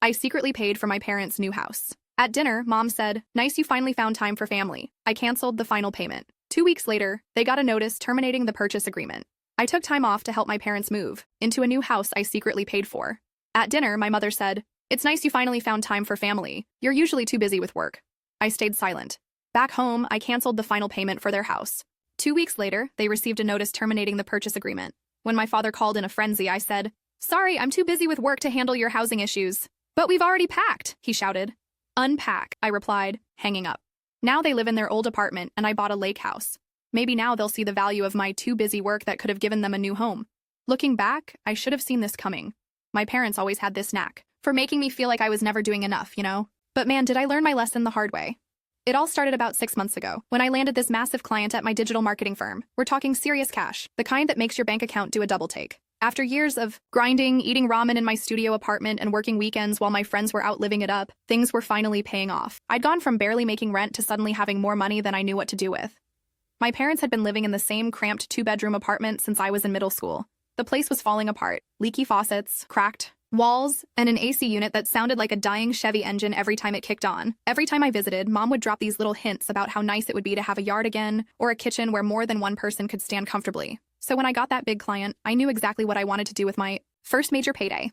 I secretly paid for my parents' new house. At dinner, Mom said, "Nice you finally found time for family." I canceled the final payment. 2 weeks later, they got a notice terminating the purchase agreement. I took time off to help my parents move into a new house I secretly paid for. At dinner, my mother said, "It's nice you finally found time for family. You're usually too busy with work." I stayed silent. Back home, I canceled the final payment for their house. 2 weeks later, they received a notice terminating the purchase agreement. When my father called in a frenzy, I said, "Sorry, I'm too busy with work to handle your housing issues." "But we've already packed," he shouted. "Unpack," I replied, hanging up. Now they live in their old apartment and I bought a lake house. Maybe now they'll see the value of my too busy work that could have given them a new home. Looking back, I should have seen this coming. My parents always had this knack for making me feel like I was never doing enough, you know? But man, did I learn my lesson the hard way. It all started about 6 months ago, when I landed this massive client at my digital marketing firm. We're talking serious cash, the kind that makes your bank account do a double take. After years of grinding, eating ramen in my studio apartment, and working weekends while my friends were out living it up, things were finally paying off. I'd gone from barely making rent to suddenly having more money than I knew what to do with. My parents had been living in the same cramped 2-bedroom apartment since I was in middle school. The place was falling apart, leaky faucets, cracked walls, and an AC unit that sounded like a dying Chevy engine every time it kicked on. Every time I visited, Mom would drop these little hints about how nice it would be to have a yard again, or a kitchen where more than one person could stand comfortably. So when I got that big client, I knew exactly what I wanted to do with my first major payday.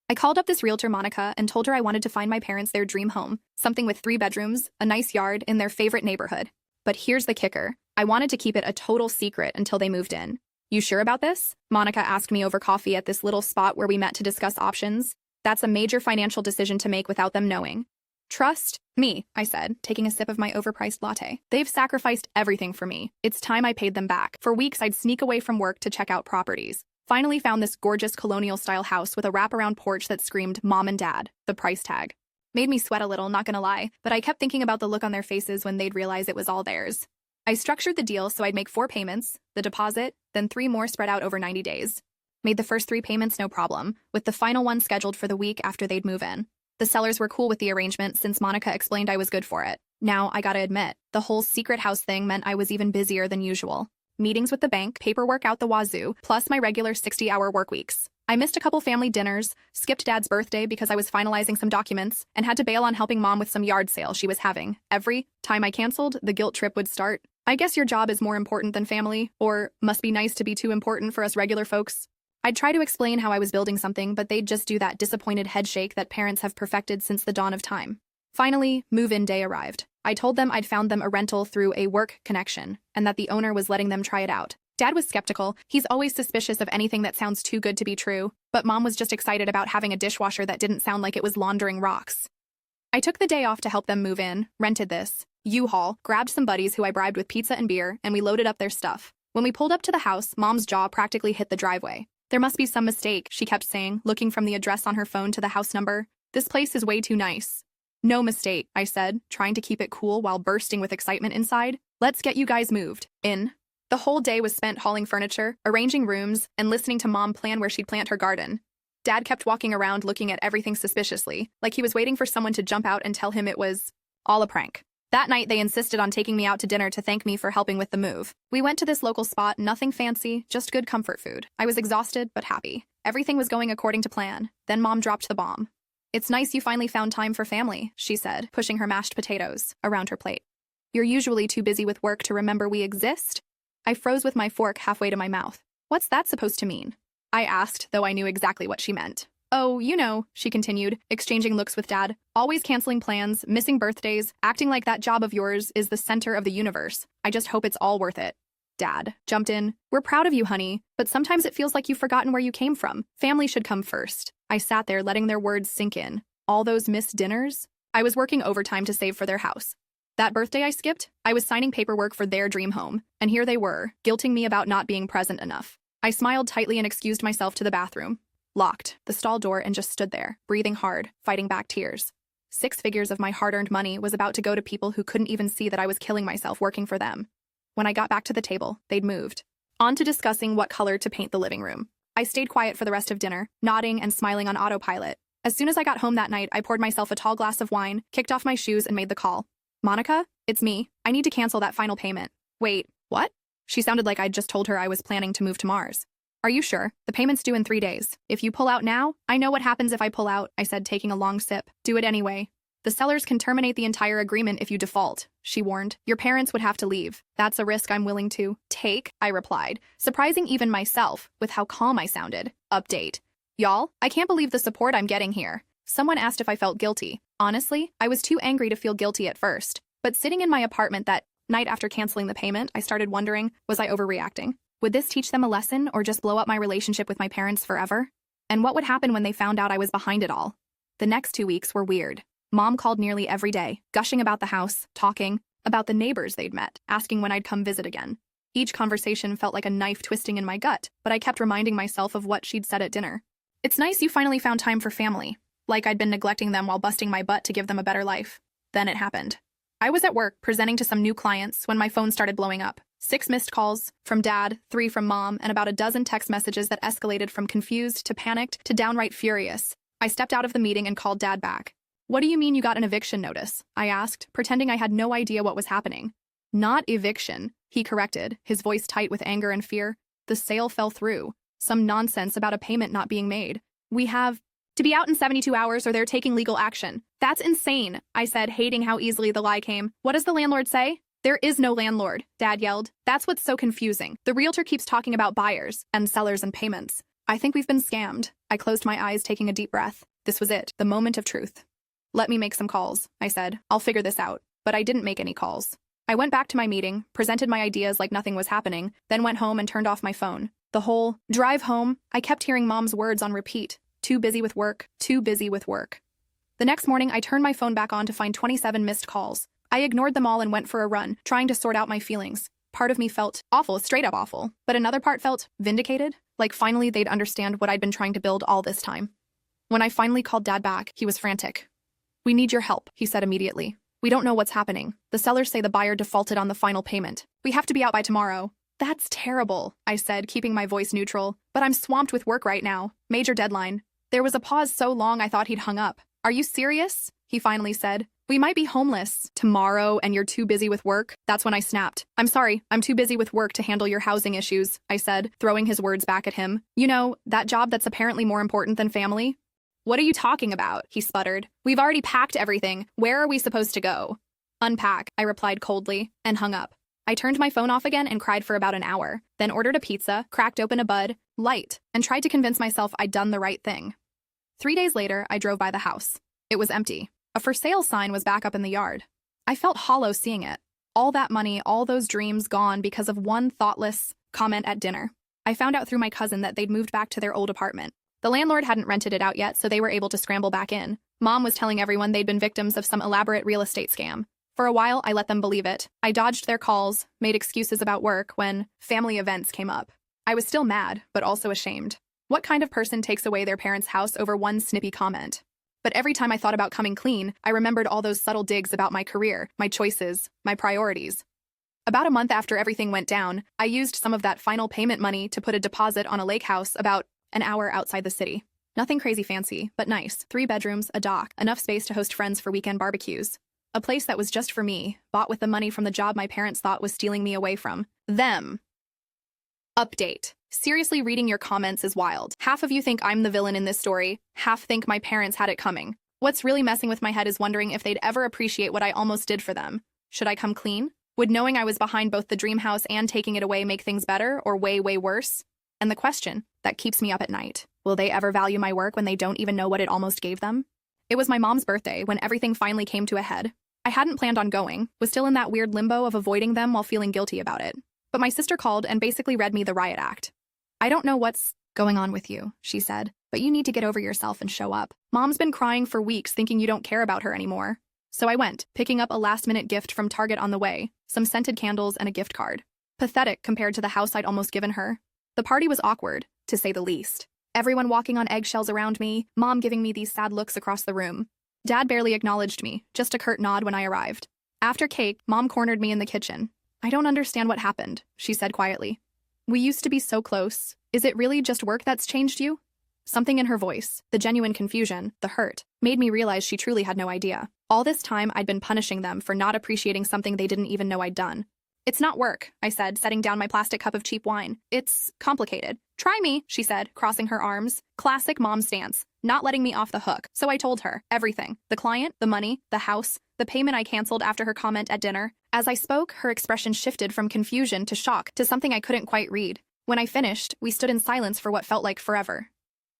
I called up this realtor, Monica, and told her I wanted to find my parents their dream home, something with 3 bedrooms, a nice yard, in their favorite neighborhood. But here's the kicker. I wanted to keep it a total secret until they moved in. "You sure about this?" Monica asked me over coffee at this little spot where we met to discuss options. "That's a major financial decision to make without them knowing." "Trust me," I said, taking a sip of my overpriced latte. "They've sacrificed everything for me. It's time I paid them back." For weeks, I'd sneak away from work to check out properties. Finally found this gorgeous colonial-style house with a wraparound porch that screamed Mom and Dad. The price tag made me sweat a little, not gonna lie, but I kept thinking about the look on their faces when they'd realize it was all theirs. I structured the deal so I'd make 4 payments, the deposit, then 3 more spread out over 90 days. Made the first 3 payments no problem, with the final one scheduled for the week after they'd move in. The sellers were cool with the arrangement since Monica explained I was good for it. Now, I gotta admit, the whole secret house thing meant I was even busier than usual. Meetings with the bank, paperwork out the wazoo, plus my regular 60-hour work weeks. I missed a couple family dinners, skipped Dad's birthday because I was finalizing some documents, and had to bail on helping Mom with some yard sale she was having. Every time I canceled, the guilt trip would start. "I guess your job is more important than family," or "must be nice to be too important for us regular folks." I'd try to explain how I was building something, but they'd just do that disappointed headshake that parents have perfected since the dawn of time. Finally, move-in day arrived. I told them I'd found them a rental through a work connection, and that the owner was letting them try it out. Dad was skeptical. He's always suspicious of anything that sounds too good to be true, but Mom was just excited about having a dishwasher that didn't sound like it was laundering rocks. I took the day off to help them move in, rented this U-Haul, grabbed some buddies who I bribed with pizza and beer, and we loaded up their stuff. When we pulled up to the house, Mom's jaw practically hit the driveway. "There must be some mistake," she kept saying, looking from the address on her phone to the house number. "This place is way too nice." "No mistake," I said, trying to keep it cool while bursting with excitement inside. "Let's get you guys moved in." The whole day was spent hauling furniture, arranging rooms, and listening to Mom plan where she'd plant her garden. Dad kept walking around looking at everything suspiciously, like he was waiting for someone to jump out and tell him it was all a prank. That night, they insisted on taking me out to dinner to thank me for helping with the move. We went to this local spot, nothing fancy, just good comfort food. I was exhausted, but happy. Everything was going according to plan. Then Mom dropped the bomb. "It's nice you finally found time for family," she said, pushing her mashed potatoes around her plate. "You're usually too busy with work to remember we exist?" I froze with my fork halfway to my mouth. "What's that supposed to mean?" I asked, though I knew exactly what she meant. "Oh, you know," she continued, exchanging looks with Dad. "Always canceling plans, missing birthdays, acting like that job of yours is the center of the universe. I just hope it's all worth it." Dad jumped in. "We're proud of you, honey, but sometimes it feels like you've forgotten where you came from. Family should come first." I sat there letting their words sink in. All those missed dinners? I was working overtime to save for their house. That birthday I skipped, I was signing paperwork for their dream home, and here they were, guilting me about not being present enough. I smiled tightly and excused myself to the bathroom. Locked the stall door and just stood there, breathing hard, fighting back tears. 6 figures of my hard-earned money was about to go to people who couldn't even see that I was killing myself working for them. When I got back to the table, they'd moved. On to discussing what color to paint the living room. I stayed quiet for the rest of dinner, nodding and smiling on autopilot. As soon as I got home that night, I poured myself a tall glass of wine, kicked off my shoes, and made the call. "Monica, it's me. I need to cancel that final payment." "Wait, what?" She sounded like I'd just told her I was planning to move to Mars. Are you sure? The payment's due in 3 days. If you pull out now, I know what happens if I pull out, I said, taking a long sip. Do it anyway. The sellers can terminate the entire agreement if you default, she warned. Your parents would have to leave. That's a risk I'm willing to take, I replied, surprising even myself with how calm I sounded. Update. Y'all, I can't believe the support I'm getting here. Someone asked if I felt guilty. Honestly, I was too angry to feel guilty at first. But sitting in my apartment that night after canceling the payment, I started wondering, was I overreacting? Would this teach them a lesson or just blow up my relationship with my parents forever? And what would happen when they found out I was behind it all? The next 2 weeks were weird. Mom called nearly every day, gushing about the house, talking about the neighbors they'd met, asking when I'd come visit again. Each conversation felt like a knife twisting in my gut, but I kept reminding myself of what she'd said at dinner. It's nice you finally found time for family, like I'd been neglecting them while busting my butt to give them a better life. Then it happened. I was at work presenting to some new clients when my phone started blowing up. 6 missed calls from Dad, 3 from Mom, and about a dozen text messages that escalated from confused to panicked to downright furious. I stepped out of the meeting and called Dad back. What do you mean you got an eviction notice? I asked, pretending I had no idea what was happening. Not eviction, he corrected, his voice tight with anger and fear. The sale fell through. Some nonsense about a payment not being made. We have to be out in 72 hours or they're taking legal action. That's insane, I said, hating how easily the lie came. What does the landlord say? There is no landlord, Dad yelled. That's what's so confusing. The realtor keeps talking about buyers and sellers and payments. I think we've been scammed. I closed my eyes, taking a deep breath. This was it, the moment of truth. Let me make some calls, I said. I'll figure this out. But I didn't make any calls. I went back to my meeting, presented my ideas like nothing was happening, then went home and turned off my phone. The whole drive home, I kept hearing Mom's words on repeat. Too busy with work, too busy with work. The next morning, I turned my phone back on to find 27 missed calls. I ignored them all and went for a run, trying to sort out my feelings. Part of me felt awful, straight up awful, but another part felt vindicated, like finally they'd understand what I'd been trying to build all this time. When I finally called Dad back, he was frantic. We need your help, he said immediately. We don't know what's happening. The sellers say the buyer defaulted on the final payment. We have to be out by tomorrow. That's terrible, I said, keeping my voice neutral. But I'm swamped with work right now. Major deadline. There was a pause so long I thought he'd hung up. Are you serious? He finally said. We might be homeless tomorrow and you're too busy with work. That's when I snapped. I'm sorry, I'm too busy with work to handle your housing issues, I said, throwing his words back at him. You know, that job that's apparently more important than family? What are you talking about? He sputtered. We've already packed everything. Where are we supposed to go? Unpack, I replied coldly, and hung up. I turned my phone off again and cried for about an hour, then ordered a pizza, cracked open a Bud Light, and tried to convince myself I'd done the right thing. 3 days later, I drove by the house. It was empty. A for sale sign was back up in the yard. I felt hollow seeing it. All that money, all those dreams gone because of one thoughtless comment at dinner. I found out through my cousin that they'd moved back to their old apartment. The landlord hadn't rented it out yet, so they were able to scramble back in. Mom was telling everyone they'd been victims of some elaborate real estate scam. For a while, I let them believe it. I dodged their calls, made excuses about work when family events came up. I was still mad, but also ashamed. What kind of person takes away their parents' house over one snippy comment? But every time I thought about coming clean, I remembered all those subtle digs about my career, my choices, my priorities. About a month after everything went down, I used some of that final payment money to put a deposit on a lake house about an hour outside the city. Nothing crazy fancy, but nice. 3 bedrooms, a dock, enough space to host friends for weekend barbecues. A place that was just for me, bought with the money from the job my parents thought was stealing me away from them. Update. Seriously, reading your comments is wild. Half of you think I'm the villain in this story, half think my parents had it coming. What's really messing with my head is wondering if they'd ever appreciate what I almost did for them. Should I come clean? Would knowing I was behind both the dream house and taking it away make things better, or way, way worse? And the question that keeps me up at night, will they ever value my work when they don't even know what it almost gave them? It was my mom's birthday when everything finally came to a head. I hadn't planned on going, was still in that weird limbo of avoiding them while feeling guilty about it. But my sister called and basically read me the riot act. I don't know what's going on with you, she said, but you need to get over yourself and show up. Mom's been crying for weeks thinking you don't care about her anymore. So I went, picking up a last-minute gift from Target on the way, some scented candles and a gift card. Pathetic compared to the house I'd almost given her. The party was awkward, to say the least. Everyone walking on eggshells around me, Mom giving me these sad looks across the room. Dad barely acknowledged me, just a curt nod when I arrived. After cake, Mom cornered me in the kitchen. I don't understand what happened, she said quietly. We used to be so close. Is it really just work that's changed you? Something in her voice, the genuine confusion, the hurt, made me realize she truly had no idea. All this time, I'd been punishing them for not appreciating something they didn't even know I'd done. It's not work, I said, setting down my plastic cup of cheap wine. It's complicated. Try me, she said, crossing her arms. Classic mom stance, not letting me off the hook. So I told her everything. The client, the money, the house, the payment I canceled after her comment at dinner. As I spoke, her expression shifted from confusion to shock to something I couldn't quite read. When I finished, we stood in silence for what felt like forever.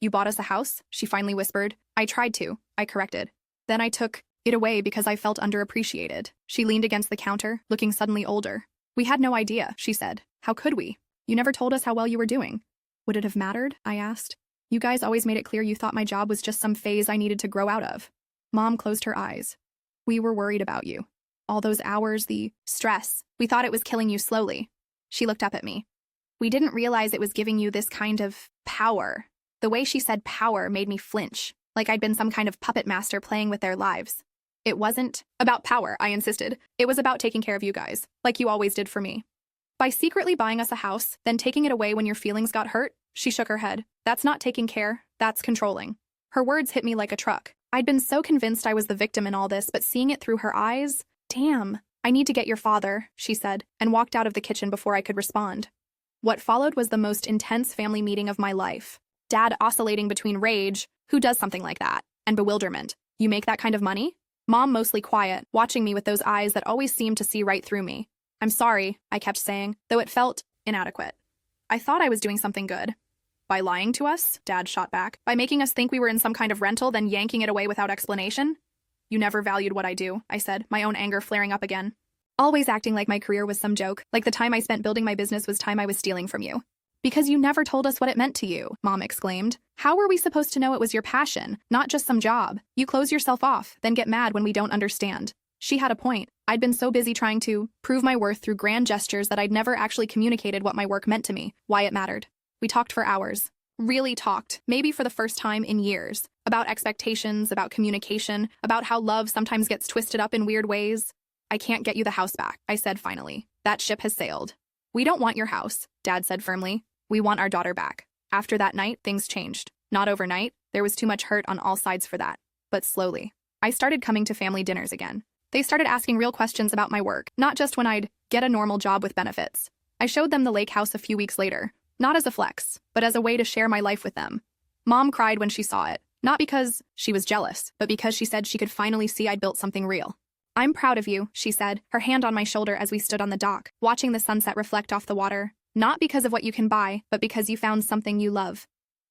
You bought us a house? She finally whispered. I tried to, I corrected. Then I took it away because I felt underappreciated. She leaned against the counter, looking suddenly older. We had no idea, she said. How could we? You never told us how well you were doing. Would it have mattered? I asked. You guys always made it clear you thought my job was just some phase I needed to grow out of. Mom closed her eyes. We were worried about you. All those hours, the stress. We thought it was killing you slowly. She looked up at me. We didn't realize it was giving you this kind of power. The way she said power made me flinch, like I'd been some kind of puppet master playing with their lives. It wasn't about power, I insisted. It was about taking care of you guys, like you always did for me. By secretly buying us a house, then taking it away when your feelings got hurt, she shook her head. That's not taking care, that's controlling. Her words hit me like a truck. I'd been so convinced I was the victim in all this, but seeing it through her eyes, damn. I need to get your father, she said, and walked out of the kitchen before I could respond. What followed was the most intense family meeting of my life. Dad oscillating between rage, who does something like that, and bewilderment. You make that kind of money? Mom mostly quiet, watching me with those eyes that always seemed to see right through me. I'm sorry, I kept saying, though it felt inadequate. I thought I was doing something good. By lying to us, Dad shot back. By making us think we were in some kind of rental, then yanking it away without explanation? You never valued what I do, I said, my own anger flaring up again. Always acting like my career was some joke, like the time I spent building my business was time I was stealing from you. Because you never told us what it meant to you, Mom exclaimed. How were we supposed to know it was your passion, not just some job? You close yourself off, then get mad when we don't understand. She had a point. I'd been so busy trying to prove my worth through grand gestures that I'd never actually communicated what my work meant to me, why it mattered. We talked for hours. Really talked, maybe for the first time in years, about expectations, about communication, about how love sometimes gets twisted up in weird ways. I can't get you the house back, I said finally. That ship has sailed. We don't want your house, Dad said firmly. We want our daughter back. After that night, things changed. Not overnight. There was too much hurt on all sides for that. But slowly. I started coming to family dinners again. They started asking real questions about my work, not just when I'd get a normal job with benefits. I showed them the lake house a few weeks later, not as a flex, but as a way to share my life with them. Mom cried when she saw it, not because she was jealous, but because she said she could finally see I'd built something real. I'm proud of you, she said, her hand on my shoulder as we stood on the dock, watching the sunset reflect off the water. Not because of what you can buy, but because you found something you love.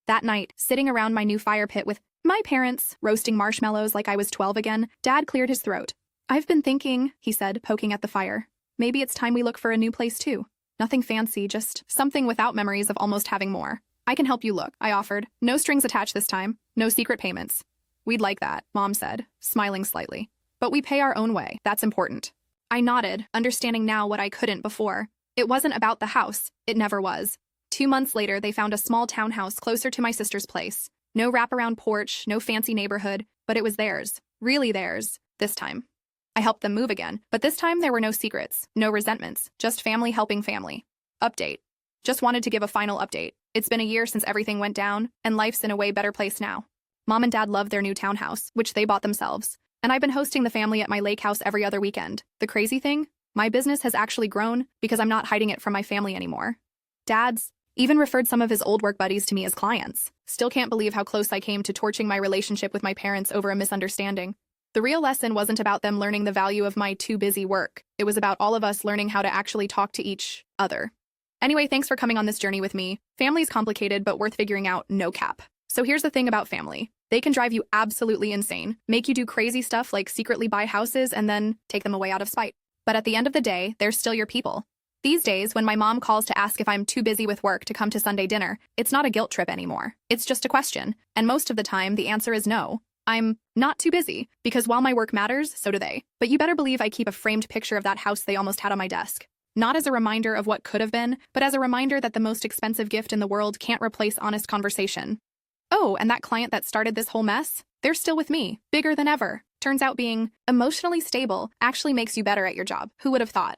That night, sitting around my new fire pit with my parents, roasting marshmallows like I was 12 again, Dad cleared his throat. I've been thinking, he said, poking at the fire. Maybe it's time we look for a new place too. Nothing fancy, just something without memories of almost having more. I can help you look, I offered. No strings attached this time. No secret payments. We'd like that, Mom said, smiling slightly. But we pay our own way. That's important. I nodded, understanding now what I couldn't before. It wasn't about the house. It never was. 2 months later, they found a small townhouse closer to my sister's place. No wraparound porch, no fancy neighborhood, but it was theirs. Really theirs. This time. I helped them move again, but this time there were no secrets, no resentments, just family helping family. Update. Just wanted to give a final update. It's been a year since everything went down, and life's in a way better place now. Mom and Dad love their new townhouse, which they bought themselves. And I've been hosting the family at my lake house every other weekend. The crazy thing? My business has actually grown because I'm not hiding it from my family anymore. Dad's even referred some of his old work buddies to me as clients. Still can't believe how close I came to torching my relationship with my parents over a misunderstanding. The real lesson wasn't about them learning the value of my too busy work. It was about all of us learning how to actually talk to each other. Anyway, thanks for coming on this journey with me. Family's complicated, but worth figuring out, no cap. So here's the thing about family. They can drive you absolutely insane, make you do crazy stuff like secretly buy houses and then take them away out of spite. But at the end of the day, they're still your people. These days, when my mom calls to ask if I'm too busy with work to come to Sunday dinner, it's not a guilt trip anymore. It's just a question. And most of the time, the answer is no. I'm not too busy, because while my work matters, so do they. But you better believe I keep a framed picture of that house they almost had on my desk. Not as a reminder of what could have been, but as a reminder that the most expensive gift in the world can't replace honest conversation. Oh, and that client that started this whole mess? They're still with me, bigger than ever. Turns out being emotionally stable actually makes you better at your job. Who would have thought?